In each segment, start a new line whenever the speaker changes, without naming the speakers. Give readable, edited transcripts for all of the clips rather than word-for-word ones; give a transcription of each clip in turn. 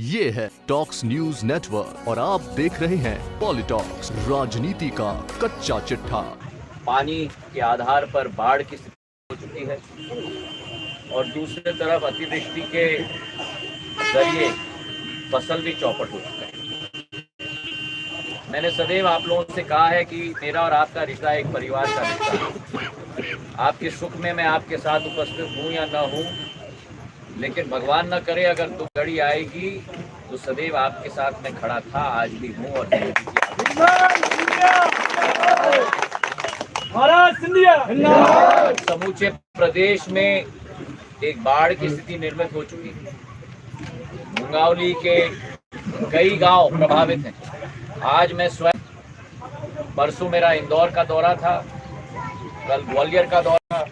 ये है talks news network और आप देख रहे हैं पॉलिटॉक्स, राजनीति का कच्चा चिट्ठा।
पानी के आधार पर बाढ़ की स्थिति हो चुकी है और दूसरी तरफ अतिवृष्टि के जरिए फसल भी चौपट हो चुका है। मैंने सदैव आप लोगों से कहा है कि मेरा और आपका रिश्ता एक परिवार का रिश्ता है। आपके सुख में मैं आपके साथ उपस्थित हूँ या न हूँ, लेकिन भगवान न करे अगर तो घड़ी आएगी तो सदैव आपके साथ मैं खड़ा था, आज भी हूँ और समूचे प्रदेश में एक बाढ़ की स्थिति निर्मित हो चुकी है। मुंगावली के कई गांव प्रभावित हैं। आज मैं स्वयं, परसों मेरा इंदौर का दौरा था, कल ग्वालियर का दौरा,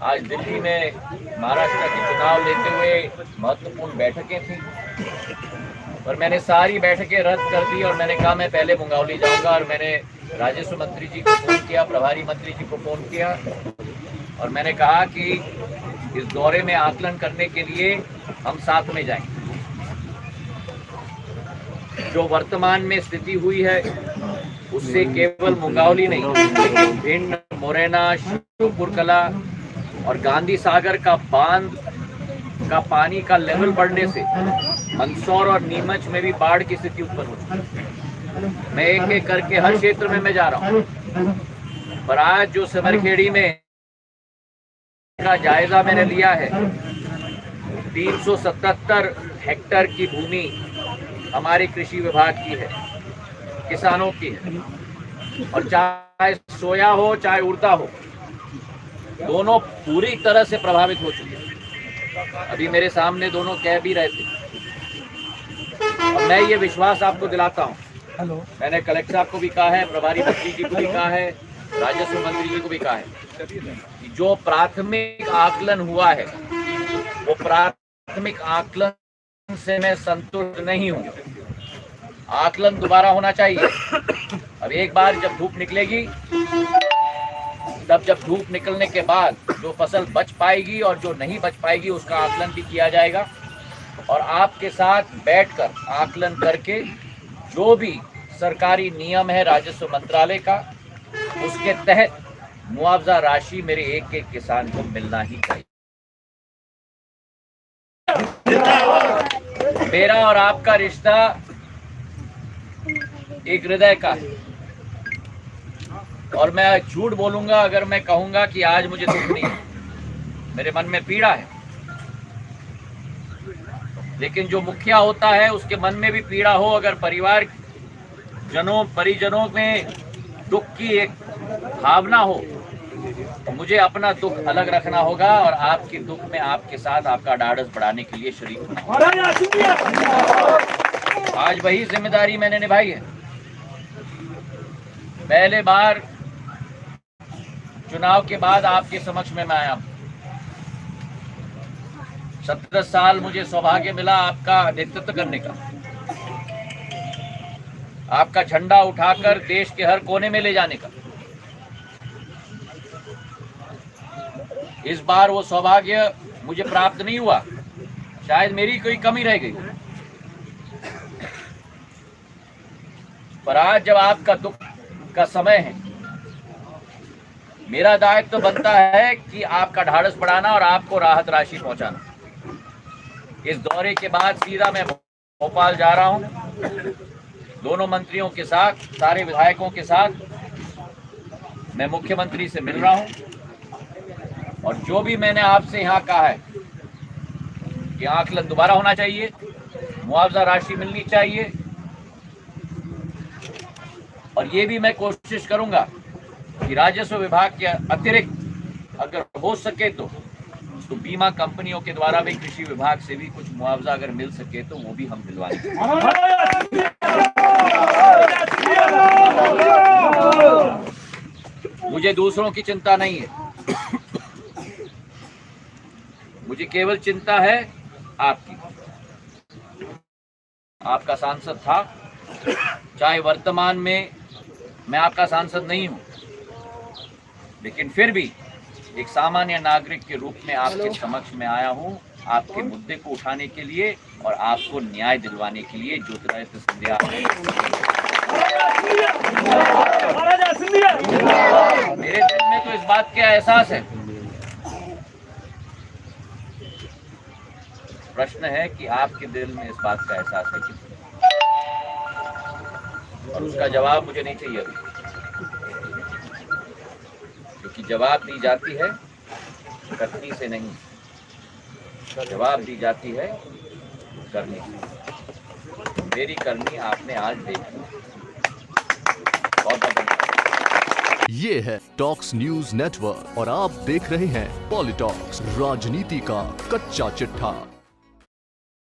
आज दिल्ली में महाराष्ट्र के चुनाव लेते हुए महत्वपूर्ण बैठकें थी, पर मैंने सारी बैठकें रद्द कर दी और मैंने कहा मैं पहले मुंगावली जाऊंगा। और मैंने राजस्व मंत्री जी को फोन किया, प्रभारी मंत्री जी को फोन किया और मैंने कहा कि इस दौरे में आकलन करने के लिए हम साथ में जाएंगे। जो वर्तमान में स्थिति हुई है उससे केवल मुंगावली नहीं, लेकिन भिंड, मुरैना, शिवपुर कला और गांधी सागर का बांध का पानी का लेवल बढ़ने से मंदसौर और नीमच में भी बाढ़ की स्थिति उत्पन्न हो चुकी है। मैं एक एक करके हर क्षेत्र में मैं जा रहा हूँ, पर आज जो समरखेड़ी में का जायजा मैंने लिया है, 377 हेक्टेयर की भूमि हमारे कृषि विभाग की है, किसानों की है, और चाहे सोया हो चाहे उड़ता हो, दोनों पूरी तरह से प्रभावित हो चुके हैं। अभी मेरे सामने दोनों कह भी रहे थे और मैं ये विश्वास आपको दिलाता हूँ, मैंने कलेक्टर साहब को भी कहा है, प्रभारी मंत्री जी को भी कहा है, राजस्व मंत्री जी को भी कहा है कि जो प्राथमिक आकलन हुआ है वो प्राथमिक आकलन से मैं संतुष्ट नहीं हूँ। आकलन दोबारा होना चाहिए। अब एक बार जब धूप निकलेगी, तब जब धूप निकलने के बाद जो फसल बच पाएगी और जो नहीं बच पाएगी उसका आकलन भी किया जाएगा और आपके साथ बैठकर आकलन करके जो भी सरकारी नियम है राजस्व मंत्रालय का, उसके तहत मुआवजा राशि मेरे एक एक किसान को मिलना ही चाहिए। मेरा और आपका रिश्ता एक हृदय का है और मैं झूठ बोलूंगा अगर मैं कहूंगा कि आज मुझे दुख नहीं है। मेरे मन में पीड़ा है, लेकिन जो मुखिया होता है उसके मन में भी पीड़ा हो। अगर परिवार परिजनों में दुख की एक भावना हो तो मुझे अपना दुख अलग रखना होगा और आपके दुख में आपके साथ आपका ढाढ़स बढ़ाने के लिए शरीक होना। आज वही जिम्मेदारी मैंने निभाई है। पहले बार चुनाव के बाद आपके समक्ष में मैं आया। 17 साल मुझे सौभाग्य मिला आपका नेतृत्व करने का, आपका झंडा उठाकर देश के हर कोने में ले जाने का। इस बार वो सौभाग्य मुझे प्राप्त नहीं हुआ, शायद मेरी कोई कमी रह गई। पर आज जब आपका दुख का समय है, मेरा दायित्व तो बनता है कि आपका ढाढ़स बढ़ाना और आपको राहत राशि पहुंचाना। इस दौरे के बाद सीधा मैं भोपाल जा रहा हूं, दोनों मंत्रियों के साथ, सारे विधायकों के साथ मैं मुख्यमंत्री से मिल रहा हूं और जो भी मैंने आपसे यहाँ कहा है कि आकलन दोबारा होना चाहिए, मुआवजा राशि मिलनी चाहिए, और ये भी मैं कोशिश करूंगा कि राजस्व विभाग के अतिरिक्त अगर हो सके तो बीमा कंपनियों के द्वारा भी कृषि विभाग से भी कुछ मुआवजा अगर मिल सके तो वो भी हम दिलवाएंगे। मुझे दूसरों की चिंता नहीं है, मुझे केवल चिंता है आपकी। आपका सांसद था, चाहे वर्तमान में मैं आपका सांसद नहीं हूं, लेकिन फिर भी एक सामान्य नागरिक के रूप में आपके समक्ष में आया हूं आपके मुद्दे को उठाने के लिए और आपको न्याय दिलवाने के लिए ज्योतिरादित्य सिंधिया मेरे दिल में तो इस बात का एहसास है। प्रश्न है कि आपके दिल में इस बात का एहसास है कि, और उसका जवाब मुझे नहीं चाहिए अभी, क्योंकि जवाब दी जाती है करनी से नहीं, जवाब दी जाती है करनी से। मेरी करनी आपने आज देखी। बहुत धन्यवाद।
ये है टॉक्स न्यूज नेटवर्क और आप देख रहे हैं पॉलिटॉक्स, राजनीति का कच्चा चिट्ठा।